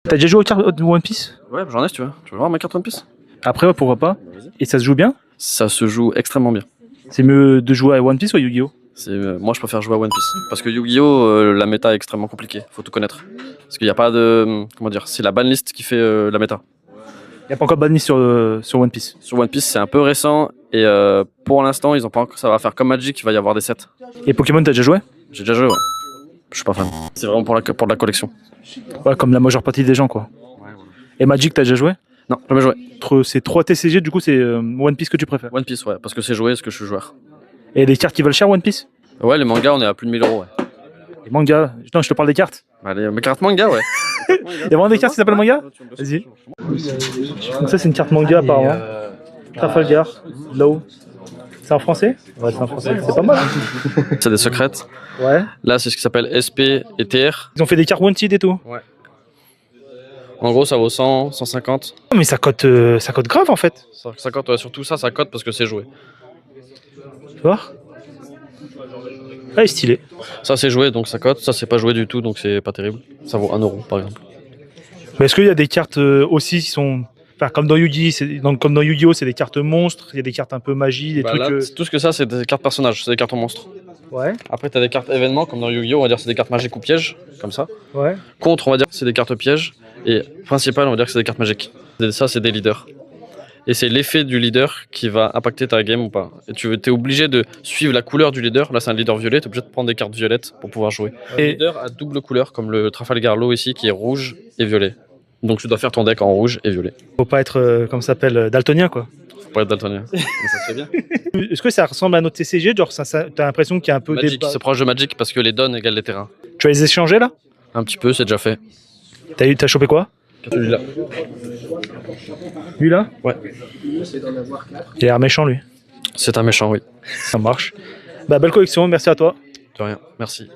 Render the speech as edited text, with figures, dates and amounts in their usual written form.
T'as déjà joué aux cartes de One Piece? Ouais, j'en ai si tu veux. Tu veux voir ma carte One Piece? Après, ouais, pourquoi pas. Et ça se joue bien? Ça se joue extrêmement bien. C'est mieux de jouer à One Piece ou à Yu-Gi-Oh? Moi, je préfère jouer à One Piece. Parce que Yu-Gi-Oh, la méta est extrêmement compliquée. Faut tout connaître. Parce qu'il n'y a pas de. Comment dire? C'est la banlist qui fait la méta. Y'a pas encore de banni sur One Piece. Sur One Piece, c'est un peu récent. Et pour l'instant, ils ont pas encore. Ça va faire comme Magic, il va y avoir des sets. Et Pokémon, t'as déjà joué? J'ai déjà joué, ouais. Je suis pas fan. C'est vraiment pour la collection. Ouais, comme la majeure partie des gens, quoi. Et Magic, t'as déjà joué? Non, jamais joué. Entre ces 3 TCG, du coup, c'est One Piece que tu préfères. One Piece, ouais. Parce que c'est joué, parce que je suis joueur. Et les cartes qui valent cher, One Piece? Ouais, les mangas, on est à plus de 1000 euros, ouais. Les mangas. Non, je te parle des cartes. Allez, mes cartes manga, ouais. Il y a vraiment des cartes qui s'appellent manga? Vas-y. Donc ça, c'est une carte manga, apparemment. Trafalgar, Law. C'est en français? Ouais, c'est en français. C'est pas mal. Hein. C'est des secrètes. Ouais. Là, c'est ce qui s'appelle SP et TR. Ils ont fait des cartes Wanted et tout. Ouais. En gros, ça vaut 100, 150. Oh, mais ça cote grave, en fait. 150, ouais, surtout ça cote parce que c'est joué. Tu vois? Ah, il est stylé. Ça, c'est joué, donc ça cote. Ça, c'est pas joué du tout, donc c'est pas terrible. Ça vaut 1 euro, par exemple. Mais est-ce qu'il y a des cartes aussi qui sont. Enfin, comme dans Yu-Gi-Oh, c'est des cartes monstres, il y a des cartes un peu magie, des trucs. Là, tout ce que ça, c'est des cartes personnages, c'est des cartes monstres. Ouais. Après, t'as des cartes événements, comme dans Yu-Gi-Oh, on va dire c'est des cartes magiques ou pièges, comme ça. Ouais. Contre, on va dire c'est des cartes pièges. Et principal, on va dire que c'est des cartes magiques. Ça, c'est des leaders. Et c'est l'effet du leader qui va impacter ta game ou pas. Et tu es obligé de suivre la couleur du leader. Là, c'est un leader violet, tu es obligé de prendre des cartes violettes pour pouvoir jouer. Et le leader a double couleur, comme le Trafalgar Law ici, qui est rouge et violet. Donc tu dois faire ton deck en rouge et violet. Faut pas être, comme ça s'appelle, daltonien, quoi. Faut pas être daltonien. Mais ça se fait bien. Est-ce que ça ressemble à notre TCG? Genre, t'as l'impression qu'il y a un peu Magic, c'est proche de Magic parce que les dons égale les terrains. Tu vas les échanger là? Un petit peu, c'est déjà fait. T'as chopé quoi? Celui-là. Lui là? Ouais. Il a l'air méchant lui. C'est un méchant, oui. Ça marche. Bah, belle collection, merci à toi. De rien, merci.